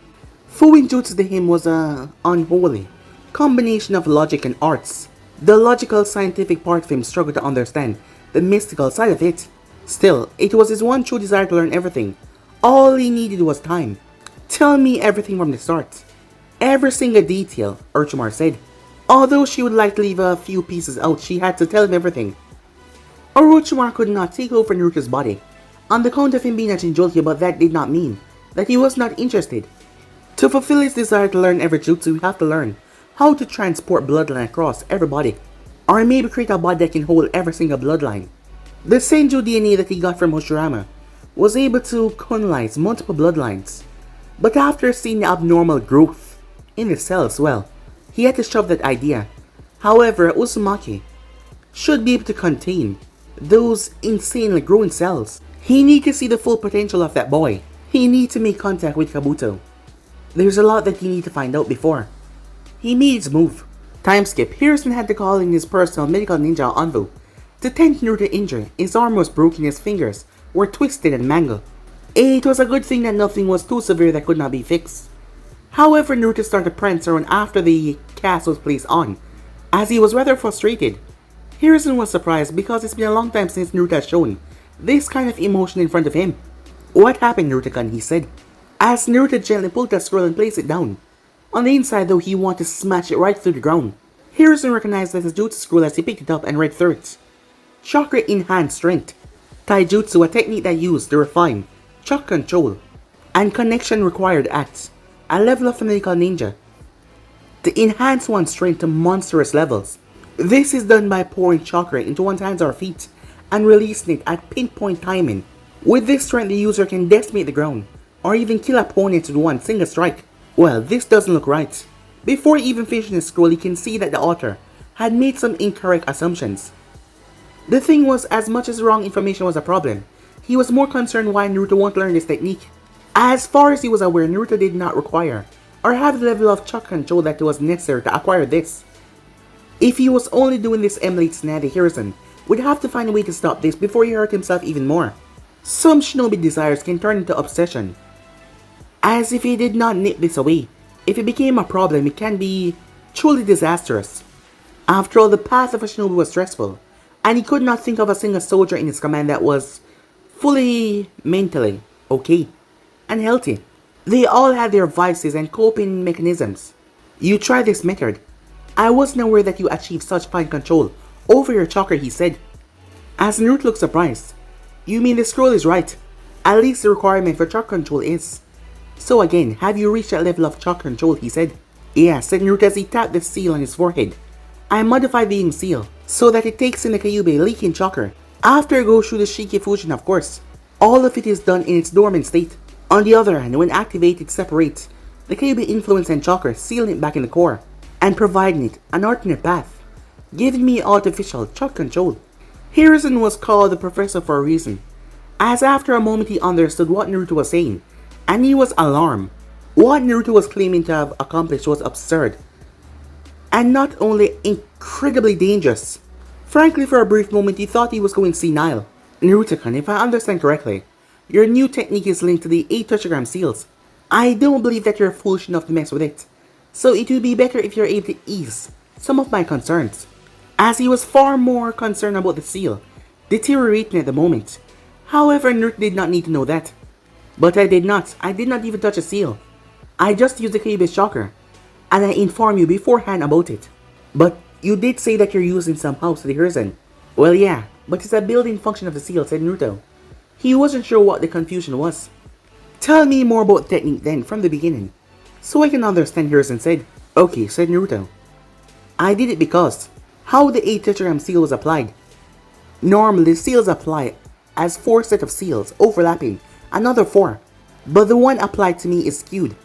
Fuin jutsu to him was a unholy combination of logic and arts. The logical scientific part of him struggled to understand the mystical side of it. Still, it was his one true desire to learn everything. All he needed was time. Tell me everything from the start. Every single detail, Urchamar said. Although she would like to leave a few pieces out, she had to tell him everything. Orochimaru could not take over Naruto's body, on the count of him being a Jinchuriki, but that did not mean that he was not interested. To fulfill his desire to learn every jutsu, we have to learn how to transport bloodline across every body, or maybe create a body that can hold every single bloodline. The Senju DNA that he got from Hoshirama was able to colonize multiple bloodlines, but after seeing the abnormal growth in the cells, well, he had to shove that idea. However, Uzumaki should be able to contain those insanely growing cells. He needs to see the full potential of that boy. He needs to make contact with Kabuto. There's a lot that he needs to find out before he made his move. Time skip. Hiruzen had to call in his personal medical ninja Anbu to tend to Naruto's injury. His arm was broken, his fingers were twisted and mangled. It was a good thing that nothing was too severe that could not be fixed. However, Naruto started to prance around after the cast was placed on, as he was rather frustrated. Hiruzen was surprised because it's been a long time since Naruto has shown this kind of emotion in front of him. What happened, Naruto-kun? He said, as Naruto gently pulled the scroll and placed it down. On the inside though, he wanted to smash it right through the ground. Hiruzen recognized that his jutsu scroll as he picked it up and read through it. Chakra enhanced strength. Taijutsu, a technique that used to refine chakra control and connection required at a level of a medical ninja to enhance one's strength to monstrous levels. This is done by pouring chakra into one's hands or feet and releasing it at pinpoint timing. With this strength, the user can decimate the ground or even kill opponents with one single strike. Well, this doesn't look right. Before even finishing the scroll, you can see that the author had made some incorrect assumptions. The thing was, as much as wrong information was a problem, he was more concerned why Naruto won't learn this technique. As far as he was aware, Naruto did not require or have the level of chakra control that was necessary to acquire this. If he was only doing this emulates Tsunade, Hiruzen would have to find a way to stop this before he hurt himself even more. Some shinobi desires can turn into obsession. As if he did not nip this away, if it became a problem, it can be truly disastrous. After all, the path of a shinobi was stressful, and he could not think of a single soldier in his command that was fully mentally okay and healthy. They all had their vices and coping mechanisms. You try this method. I wasn't aware that you achieved such fine control over your chakra, he said. As Naruto looked surprised. You mean the scroll is right? At least the requirement for chakra control is. So again, have you reached that level of chakra control, he said. Yeah, said Naruto as he tapped the seal on his forehead. I modified the ink seal so that it takes in the Kyuubi leaking chakra. After it goes through the Shiki Fujin, of course. All of it is done in its dormant state. On the other hand, when activated, it separates the Kyuubi influence and chakra, sealing it back in the core, and providing it an alternate path, giving me artificial chakra control. Hiruzen was called the professor for a reason, as after a moment he understood what Naruto was saying, and he was alarmed. What Naruto was claiming to have accomplished was absurd, and not only incredibly dangerous. Frankly, for a brief moment he thought he was going senile. Naruto-kun, if I understand correctly, your new technique is linked to the 8 tetragram seals. I don't believe that you're foolish enough to mess with it, so it would be better if you're able to ease some of my concerns. As he was far more concerned about the seal deteriorating at the moment. However, Naruto did not need to know that. But I did not even touch a seal. I just used the Kyuubi chakra, and I informed you beforehand about it. But you did say that you're using some house to the Hiruzen. Well, yeah, but it's a building function of the seal, said Naruto. He wasn't sure what the confusion was. Tell me more about the technique then, from the beginning, so I can understand, Hiruzen said. Okay, said Naruto. I did it because how the 8 tetragram seal was applied. Normally, seals apply as 4 sets of seals, overlapping another 4, but the one applied to me is skewed.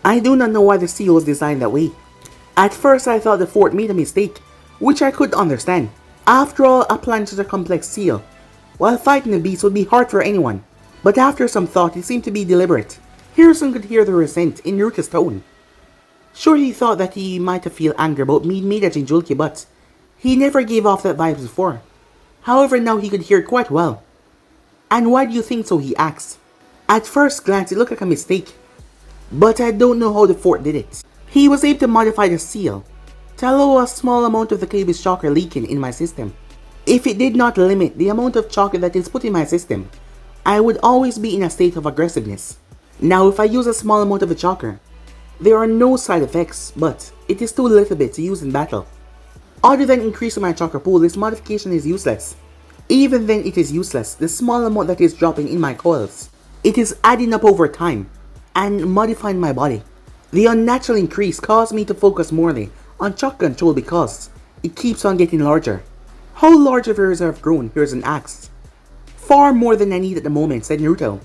I do not know why the seal was designed that way. At first I thought the fort made a mistake, which I could understand. After all, applying such a complex seal while fighting the beast would be hard for anyone. But after some thought, it seemed to be deliberate. Hiruzen could hear the resent in Naruto's tone. Sure, he thought that he might have felt anger about me made a Jinchuriki, but he never gave off that vibe before. However, now he could hear it quite well. And why do you think so, he asks. At first glance it looked like a mistake, but I don't know how the fort did it. He was able to modify the seal to allow a small amount of the Kyuubi's chakra leaking in my system. If it did not limit the amount of chakra that is put in my system, I would always be in a state of aggressiveness. Now if I use a small amount of the chakra, there are no side effects, but it is too little bit to use in battle. Other than increasing my chakra pool, this modification is useless. Even then it is useless, the small amount that is dropping in my coils. It is adding up over time and modifying my body. The unnatural increase caused me to focus morely on chakra control because it keeps on getting larger. How large have your reserve grown? Hiruzen asks. Far more than I need at the moment, said Naruto.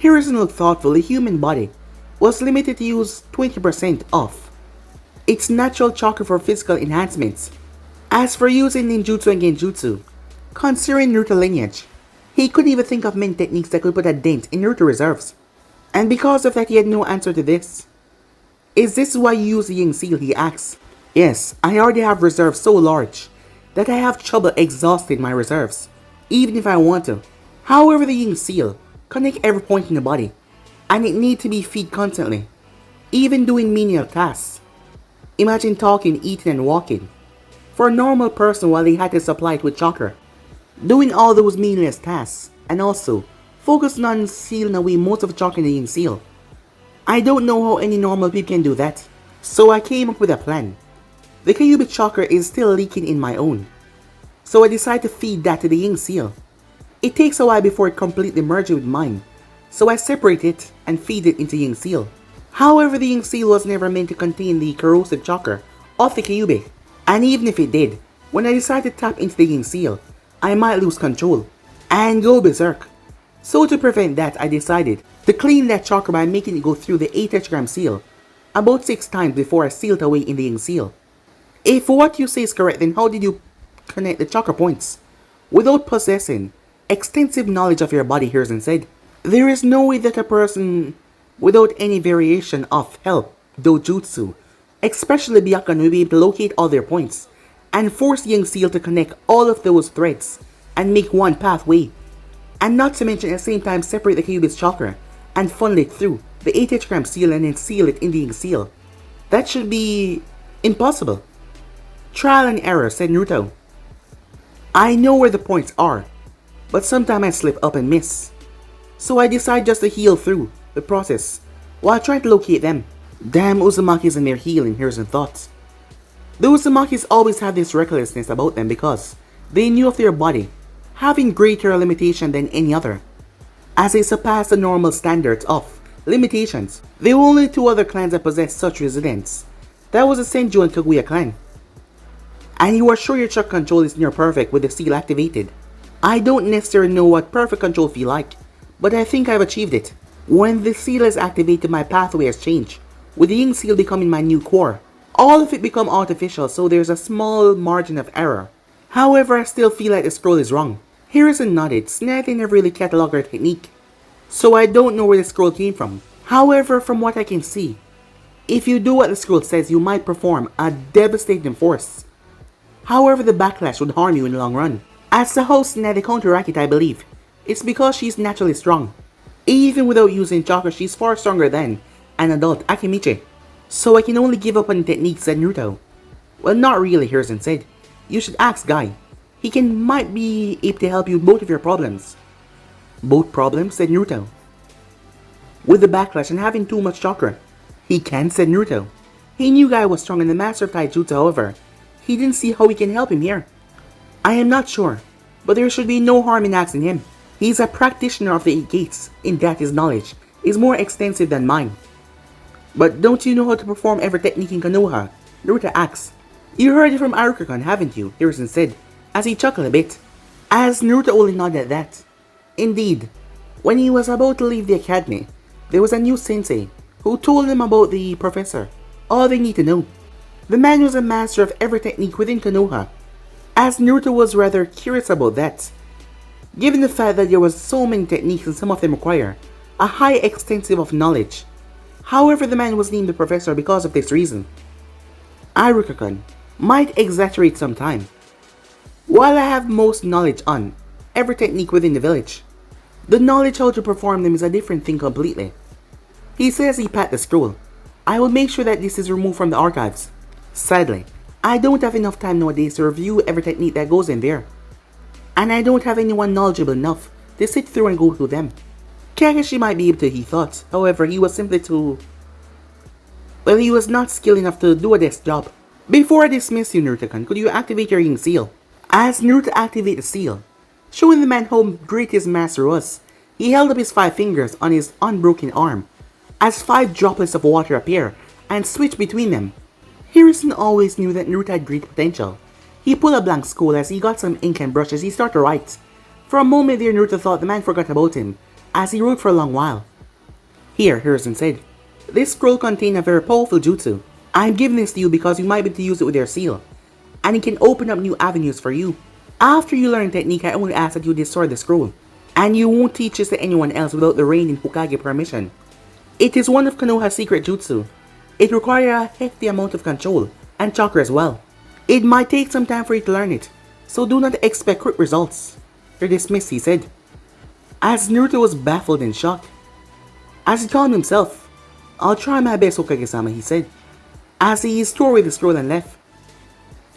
Hiruzen looked thoughtful. The human body was limited to use 20% of its natural chakra for physical enhancements. As for using ninjutsu and genjutsu, considering Naruto lineage, he couldn't even think of many techniques that could put a dent in Naruto reserves. And because of that he had no answer to this. Is this why you use the Yin Seal? He asks. Yes, I already have reserves so large that I have trouble exhausting my reserves, even if I want to. However, the Yin Seal connects every point in the body, and it needs to be fed constantly, even doing menial tasks. Imagine talking, eating and walking. For a normal person while they had to supply it with chakra, doing all those meaningless tasks, and also focusing on sealing away most of the chakra in the Yin Seal. I don't know how any normal people can do that, so I came up with a plan. The Kyuubi chakra is still leaking in my own, so I decided to feed that to the Yin Seal. It takes a while before it completely merges with mine, so I separate it and feed it into Yin Seal. However, the Yin Seal was never meant to contain the corrosive chakra of the Kyuubi, and even if it did, when I decided to tap into the Yin Seal, I might lose control and go berserk. So to prevent that, I decided to clean that chakra by making it go through the 8 tetragram seal about 6 times before I sealed away in the Yin Seal. If what you say is correct, then how did you connect the chakra points without possessing extensive knowledge of your body? Hiruzen said. There is no way that a person without any variation of help, dojutsu, especially Byakugan, will be able to locate all their points and force the Yin Seal to connect all of those threads and make one pathway, and not to mention at the same time separate the Kyuubi's chakra and funnel it through the 8 tetragram seal and then seal it in the Yin Seal. That should be impossible. Trial and error, said Naruto. I know where the points are, but sometimes I slip up and miss. So I decide just to heal through the process while trying to locate them. Damn Uzumakis and their healing, Hiruzen thought. The Uzumakis always had this recklessness about them because they knew of their body having greater limitation than any other, as they surpassed the normal standards of limitations. There were only 2 other clans that possessed such resilience. That was the Senju and Kaguya clan. And you are sure your chakra control is near perfect with the seal activated. I don't necessarily know what perfect control feel like, but I think I've achieved it. When the seal is activated, my pathway has changed, with the Yin Seal becoming my new core. All of it become artificial, so there's a small margin of error. However, I still feel like the scroll is wrong. Hiruzen nodded, since they never really cataloged our technique, so I don't know where the scroll came from. However, from what I can see, if you do what the scroll says, you might perform a devastating force. However, the backlash would harm you in the long run. As the host and the counteract it, I believe it's because she's naturally strong. Even without using chakra, she's far stronger than an adult Akimichi. So I can only give up on techniques, said Naruto. Well, not really, Hiruzen said. You should ask Guy. He might be able to help you with both of your problems. Both problems, said Naruto. With the backlash and having too much chakra. He can, said Naruto. He knew Guy was strong in the master of taijutsu, however, he didn't see how we can help him here. I am not sure, but there should be no harm in asking him. He's a practitioner of the 8 gates, in that his knowledge is more extensive than mine. But don't you know how to perform every technique in Konoha? Naruto asks. You heard it from Aruka-kun, haven't you? Hiruzen said, as he chuckled a bit, as Naruto only nodded at that. Indeed, when he was about to leave the academy, there was a new sensei who told him about the professor, all they need to know. The man was a master of every technique within Konoha, as Naruto was rather curious about that, given the fact that there was so many techniques and some of them require a high extensive of knowledge. However, the man was named the professor because of this reason. Aruka-kun might exaggerate some time. While I have most knowledge on every technique within the village, The knowledge how to perform them is a different thing completely. He says he pat the scroll. I will make sure that this is removed from the archives. Sadly, I don't have enough time nowadays to review every technique that goes in there. And I don't have anyone knowledgeable enough to sit through and go through them. Kakashi might be able to, he thought. However, he was simply too... Well, he was not skilled enough to do a desk job. Before I dismiss you, Naruto-kun, could you activate your ring seal? As Naruto activated the seal, showing the man how great his master was, he held up his 5 fingers on his unbroken arm, as 5 droplets of water appear and switch between them. Hiruzen always knew that Naruto had great potential. He pulled a blank scroll as he got some ink and brush as he started to write. For a moment there, Naruto thought the man forgot about him, as he wrote for a long while. Here, Hiruzen said, this scroll contains a very powerful jutsu. I'm giving this to you because you might be able to use it with your seal, and it can open up new avenues for you. After you learn technique, I only ask that you destroy the scroll, and you won't teach this to anyone else without the reigning Hokage permission. It is one of Konoha's secret jutsu. It requires a hefty amount of control, and chakra as well. It might take some time for you to learn it, so do not expect quick results. You're dismissed, he said. As Naruto was baffled and shocked. As he calmed himself, I'll try my best, Hokage-sama, he said, as he tore away the scroll and left.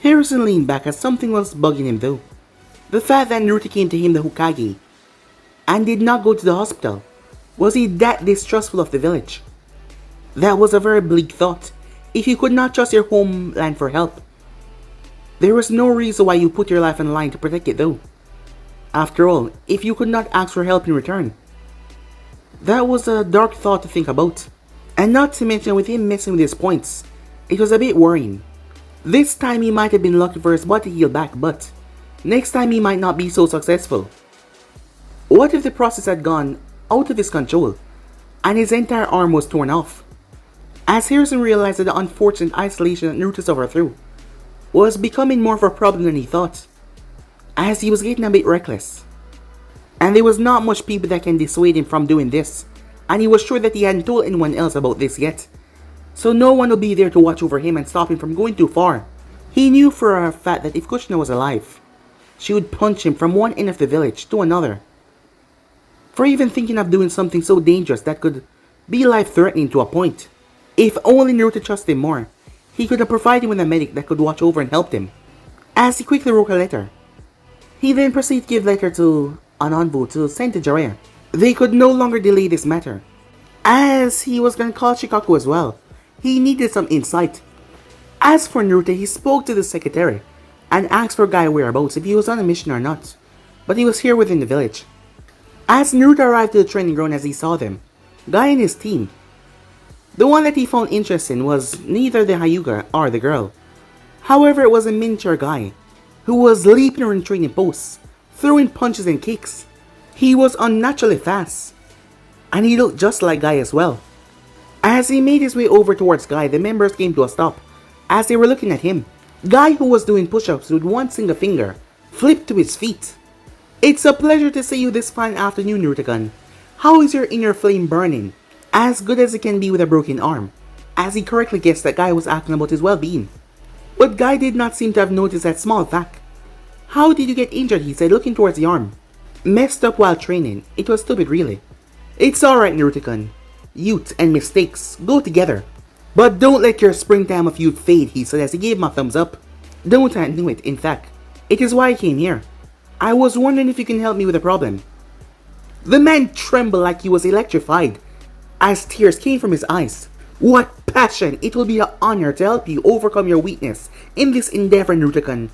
Hiruzen leaned back as something was bugging him though. The fact that Naruto came to him, the Hokage, and did not go to the hospital. Was he that distrustful of the village? That was a very bleak thought. If you could not trust your homeland for help, there was no reason why you put your life on the line to protect it though. After all, if you could not ask for help in return. That was a dark thought to think about. And not to mention with him messing with his points, it was a bit worrying. This time he might have been lucky for his body to heal back, but next time he might not be so successful. What if the process had gone out of his control and his entire arm was torn off? As Hiruzen realized that the unfortunate isolation that Naruto suffered through was becoming more of a problem than he thought, as he was getting a bit reckless. And there was not much people that can dissuade him from doing this, and he was sure that he hadn't told anyone else about this yet. So no one will be there to watch over him and stop him from going too far. He knew for a fact that if Kushina was alive, she would punch him from one end of the village to another. For even thinking of doing something so dangerous that could be life-threatening to a point. If only Naruto trusted him more, he could have provided him with a medic that could watch over and help him. As he quickly wrote a letter, he then proceeded to give letter to an envoy to send to Jiraiya. They could no longer delay this matter, as he was going to call Shikaku as well. He needed some insight. As for Naruto, he spoke to the secretary and asked for Guy's whereabouts, if he was on a mission or not, but he was here within the village. As Naruto arrived to the training ground as he saw them, Guy and his team, the one that he found interesting was neither the Hyuga or the girl. However, it was a miniature Guy who was leaping around training posts, throwing punches and kicks. He was unnaturally fast, and he looked just like Guy as well. As he made his way over towards Guy, the members came to a stop as they were looking at him. Guy, who was doing push-ups with one single finger, flipped to his feet. It's a pleasure to see you this fine afternoon, Naruto-kun. How is your inner flame burning? As good as it can be with a broken arm, as he correctly guessed that Guy was asking about his well-being. But Guy did not seem to have noticed that small fact. How did you get injured, he said, looking towards the arm. Messed up while training. It was stupid, really. It's alright, Naruto-kun. Youth and mistakes go together. But don't let your springtime of youth fade, he said as he gave him a thumbs up. Don't I knew it, in fact. It is why I came here. I was wondering if you can help me with a problem. The man trembled like he was electrified, as tears came from his eyes. What passion! It will be an honor to help you overcome your weakness in this endeavor, Naruto-kun.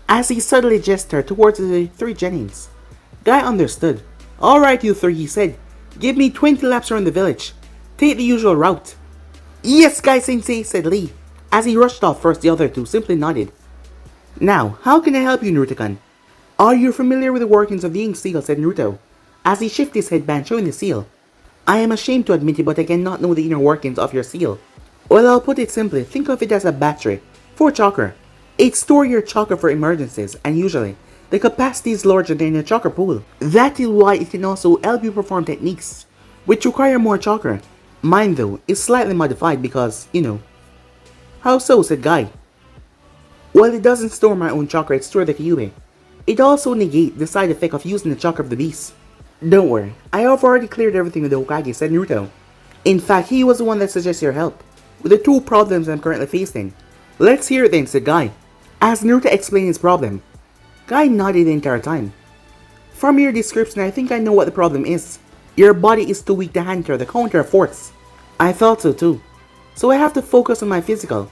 As he suddenly gestured towards the 3 Genins. Guy understood. Alright, you 3, he said. Give me 20 laps around the village. Take the usual route. Yes, Guy-sensei, said Lee. As he rushed off first, the other 2 simply nodded. Now, how can I help you, Naruto-kun? Are you familiar with the workings of the ink seal, said Naruto, as he shifted his headband showing the seal. I am ashamed to admit it, but I cannot know the inner workings of your seal. Well, I'll put it simply, think of it as a battery for chakra. It stores your chakra for emergencies, and usually, the capacity is larger than your chakra pool. That is why it can also help you perform techniques which require more chakra. Mine, though, is slightly modified because, you know. How so, said Guy. Well, it doesn't store my own chakra, it stores the Kyuubi. It also negates the side effect of using the chakra of the beast. Don't worry, I have already cleared everything with the Hokage, said Naruto. In fact, he was the one that suggested your help, with the two problems I'm currently facing. Let's hear it then, said Guy. As Naruto explained his problem, Guy nodded the entire time. From your description, I think I know what the problem is. Your body is too weak to handle the counter force. I thought so too. So I have to focus on my physical.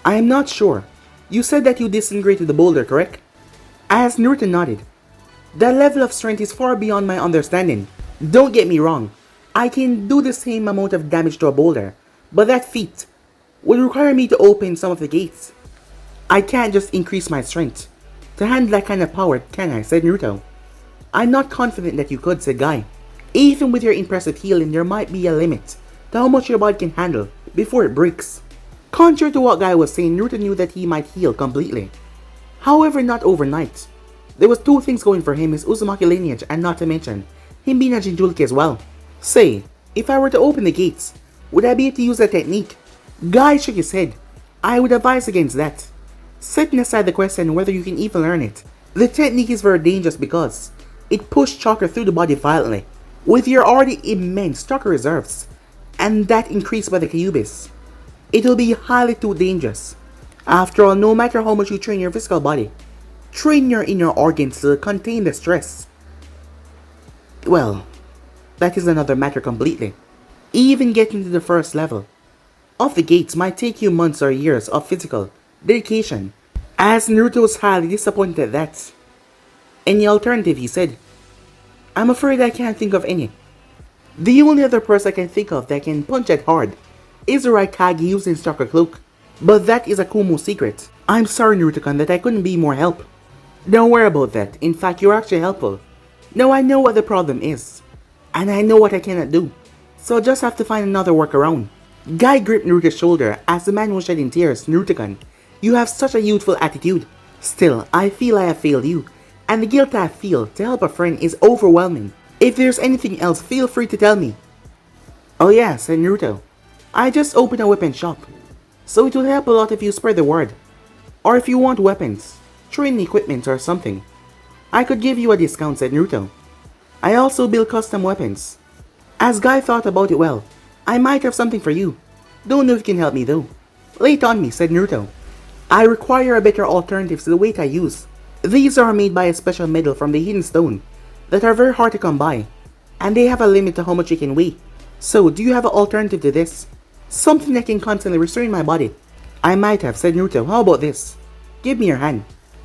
I am not sure. You said that you disintegrated the boulder, correct? As Naruto nodded. That level of strength is far beyond my understanding. Don't get me wrong. I can do the same amount of damage to a boulder, but that feat would require me to open some of the gates. I can't just increase my strength to handle that kind of power, can I? Said Naruto. I'm not confident that you could, said Guy. Even with your impressive healing, there might be a limit to how much your body can handle before it breaks. Contrary to what Guy was saying, Naruto knew that he might heal completely. However, not overnight. There was two things going for him, his Uzumaki lineage and not to mention him being a Jinchuriki as well. Say, if I were to open the gates, would I be able to use that technique? Guy shook his head. I would advise against that. Setting aside the question whether you can even learn it, the technique is very dangerous because it pushes chakra through the body violently, with your already immense chakra reserves, and that increased by the Kyubis. It will be highly too dangerous. After all, no matter how much you train your physical body, train your inner organs to contain the stress. Well, that is another matter completely. Even getting to the first level of the gates might take you months or years of physical dedication. As Naruto was highly disappointed at that. Any alternative, he said. I'm afraid I can't think of any. The only other person I can think of that can punch that hard is the Raikage using his chakra cloak. But that is a Kumo's secret. I'm sorry, Naruto-kun, that I couldn't be more help. Don't worry about that. In fact, you're actually helpful. Now I know what the problem is. And I know what I cannot do. So I just have to find another workaround. Guy gripped Naruto's shoulder as the man was shedding tears. Naruto-kun, you have such a youthful attitude. Still, I feel I have failed you. And the guilt I feel to help a friend is overwhelming. If there's anything else, feel free to tell me. Oh yeah, said Naruto. I just opened a weapon shop. So it will help a lot if you spread the word. Or if you want weapons, training equipment or something, I could give you a discount, said Naruto. I also build custom weapons. As Guy thought about it well, I might have something for you. Don't know if you can help me though. Lay it on me, said Naruto. I require a better alternative to the weight I use. These are made by a special metal from the hidden stone that are very hard to come by, and they have a limit to how much you can weigh. So, do you have an alternative to this? Something that can constantly restrain my body. I might have, said Naruto. How about this? Give me your hand.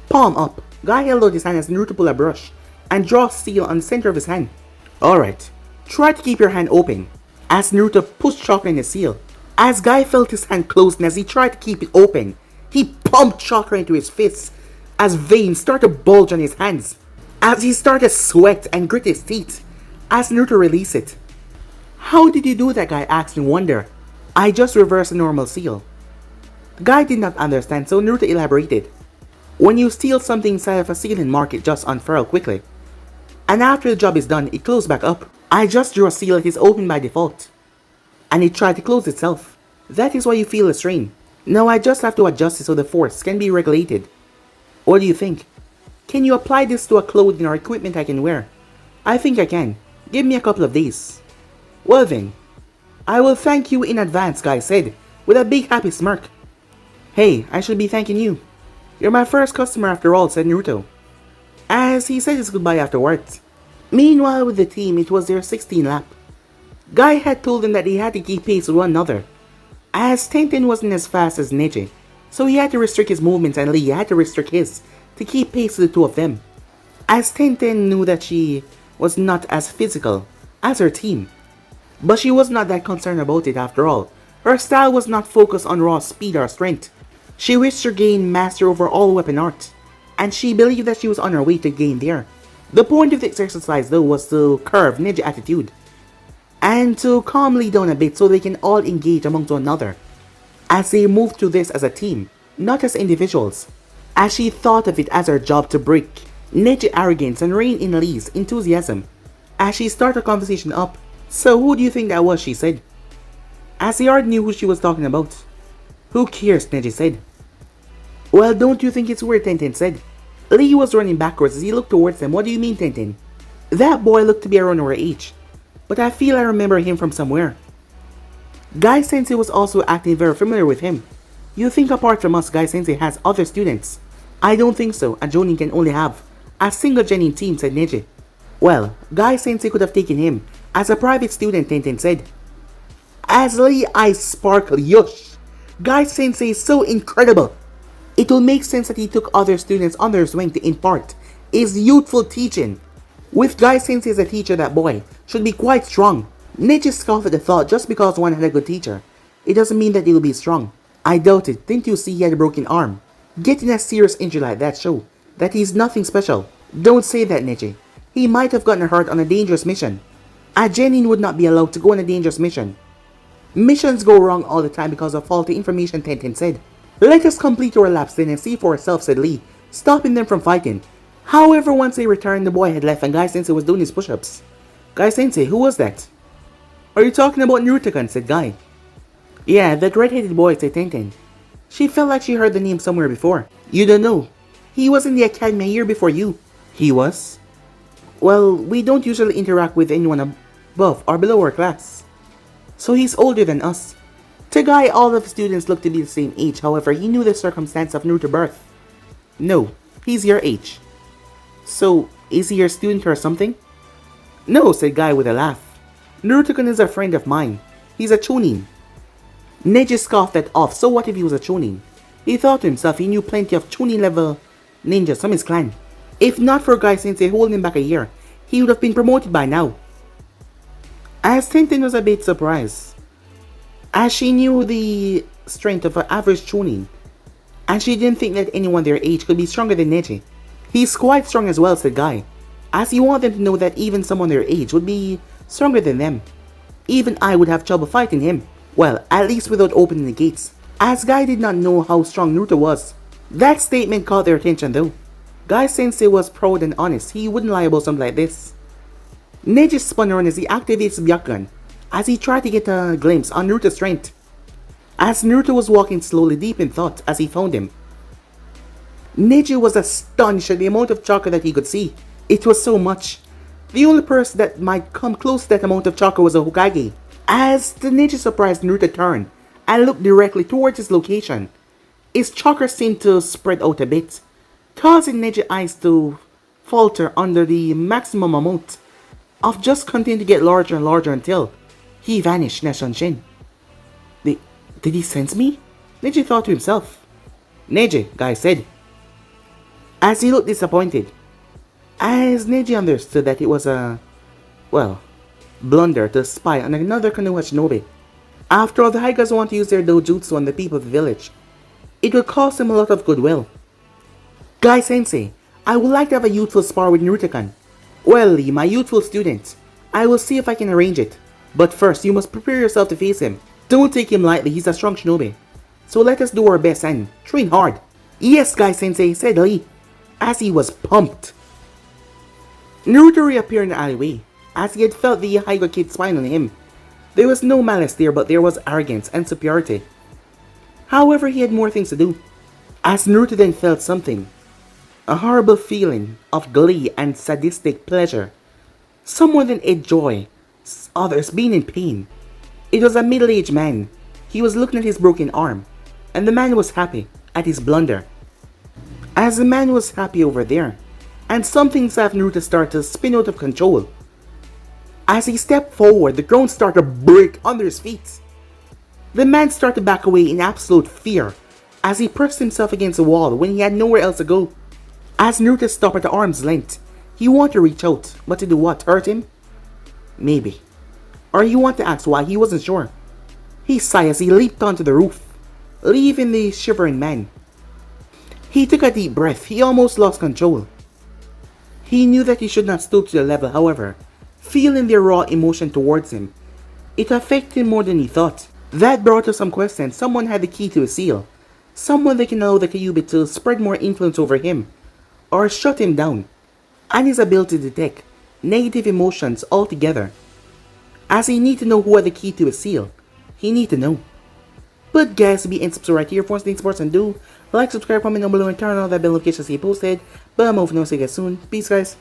Palm up. Guy held out his hand as Naruto pulled a brush and draw steel on the center of his hand. Alright, try to keep your hand open. As Naruto pushed chakra in the seal. As Guy felt his hand closed and as he tried to keep it open, he pumped chakra into his fists as veins started to bulge on his hands. As he started to sweat and grit his teeth as Naruto released it. How did you do that, Guy asked in wonder. I just reversed a normal seal. Guy did not understand, so Naruto elaborated. When you steal something inside of a seal and mark it, just unfurl quickly. And after the job is done, it closes back up. I just drew a seal that is open by default. And it tried to close itself. That is why you feel the strain. Now I just have to adjust it so the force can be regulated. What do you think? Can you apply this to a clothing or equipment I can wear? I think I can. Give me a couple of days. Well then, I will thank you in advance, Guy said, with a big happy smirk. Hey, I should be thanking you. You're my first customer after all, said Naruto, as he said his goodbye afterwards. Meanwhile, with the team, it was their 16th lap. Guy had told them that they had to keep pace with one another, as Tenten wasn't as fast as Neji, so he had to restrict his movements and Lee had to restrict his to keep pace with the two of them, as Tenten knew that she was not as physical as her team. But she was not that concerned about it after all. Her style was not focused on raw speed or strength. She wished to gain mastery over all weapon art, and she believed that she was on her way to gain there. The point of the exercise though was to curb Neji's attitude, and to calm Lee down a bit so they can all engage amongst one another, as they moved through this as a team, not as individuals, as she thought of it as her job to break Neji's arrogance and rein in Lee's enthusiasm. As she started the conversation up, so who do you think that was, she said, as they already knew who she was talking about. Who cares, Neji said. Well, don't you think it's weird, Tenten said. Lee was running backwards as he looked towards them. What do you mean, Tenten? That boy looked to be around our age, but I feel I remember him from somewhere. Guy Sensei was also acting very familiar with him. You think apart from us, Guy Sensei has other students? I don't think so, a Jonin can only have a single genin team, said Neji. Well, Guy Sensei could have taken him as a private student, Tenten said. As Lee eyes sparkle, yush! Guy Sensei is so incredible! It will make sense that he took other students under his wing to impart his youthful teaching. With Guy Sensei as a teacher, that boy should be quite strong. Neji scoffed at the thought. Just because one had a good teacher, it doesn't mean that he will be strong. I doubt it. Didn't you see he had a broken arm? Getting a serious injury like that shows that he's nothing special. Don't say that, Neji. He might have gotten hurt on a dangerous mission. A genin would not be allowed to go on a dangerous mission. Missions go wrong all the time because of faulty information, Tenten said. Let us complete our laps then and see for ourselves, said Lee, stopping them from fighting. However, once they returned, the boy had left and Guy Sensei was doing his push-ups. Guy Sensei, who was that? Are you talking about Naruto-kun, said Guy. Yeah, that red-headed boy, said Tenten. She felt like she heard the name somewhere before. You don't know. He was in the academy a year before you. He was? Well, we don't usually interact with anyone above or below our class. So he's older than us. To Guy, all of the students looked to be the same age, however, he knew the circumstance of Naruto's birth. No, he's your age. So, is he your student or something? No, said Guy with a laugh. Naruto-kun is a friend of mine. He's a chunin. Neji scoffed that off. So what if he was a chunin? He thought to himself he knew plenty of chunin level ninjas from his clan. If not for Guy Sensei holding him back a year, he would have been promoted by now. As Tenten was a bit surprised, as she knew the strength of an average chunin, and she didn't think that anyone their age could be stronger than Neji. He's quite strong as well, said Guy, as he wanted them to know that even someone their age would be stronger than them. Even I would have trouble fighting him. Well, at least without opening the gates, as Guy did not know how strong Naruto was. That statement caught their attention though. Guy Sensei was proud and honest. He wouldn't lie about something like this. Neji spun around as he activates Byakugan, as he tried to get a glimpse on Naruto's strength. As Naruto was walking slowly deep in thought as he found him, Neji was astonished at the amount of chakra that he could see. It was so much. The only person that might come close to that amount of chakra was a Hokage. As the Neji surprised Naruto turned and looked directly towards his location, his chakra seemed to spread out a bit, causing Neji's eyes to falter under the maximum amount of just continuing to get larger and larger until he vanished in a Shanshin. Did he sense me? Neji thought to himself. Neji, Guy said, as he looked disappointed, as Neji understood that it was a, well, blunder to spy on another Konoha shinobi. After all, the Haigas want to use their dojutsu on the people of the village. It would cost them a lot of goodwill. Guy Sensei, I would like to have a youthful spar with Naruto-kun. Well, Lee, my youthful student, I will see if I can arrange it. But first, you must prepare yourself to face him. Don't take him lightly, he's a strong shinobi. So let us do our best and train hard. Yes, Guy Sensei, said Lee, as he was pumped. Naruto reappeared in the alleyway, as he had felt the Haiga kid spying on him. There was no malice there, but there was arrogance and superiority. However, he had more things to do. As Naruto then felt something, a horrible feeling of glee and sadistic pleasure. Someone then had joy, others being in pain. It was a middle-aged man. He was looking at his broken arm, and the man was happy at his blunder. As the man was happy over there, and something inside Naruto started to spin out of control. As he stepped forward, the ground started to break under his feet. The man started to back away in absolute fear as he pressed himself against the wall when he had nowhere else to go. As Naruto stopped at arm's length, he wanted to reach out, but to do what? Hurt him? Maybe. Or he wanted to ask why, he wasn't sure. He sighed as he leaped onto the roof, leaving the shivering man. He took a deep breath. He almost lost control. He knew that he should not stoop to the level, however, feeling their raw emotion towards him, it affected him more than he thought. That brought us some questions. Someone had the key to a seal. Someone that can allow the Kyuubi to spread more influence over him, or shut him down, and his ability to detect negative emotions altogether. As he need to know who had the key to a seal, he need to know. But guys, be and subscribe right here for things sports and do like, subscribe, comment down below, and turn on that bell notification to see posted. But I'm over now, see you guys soon. Peace guys.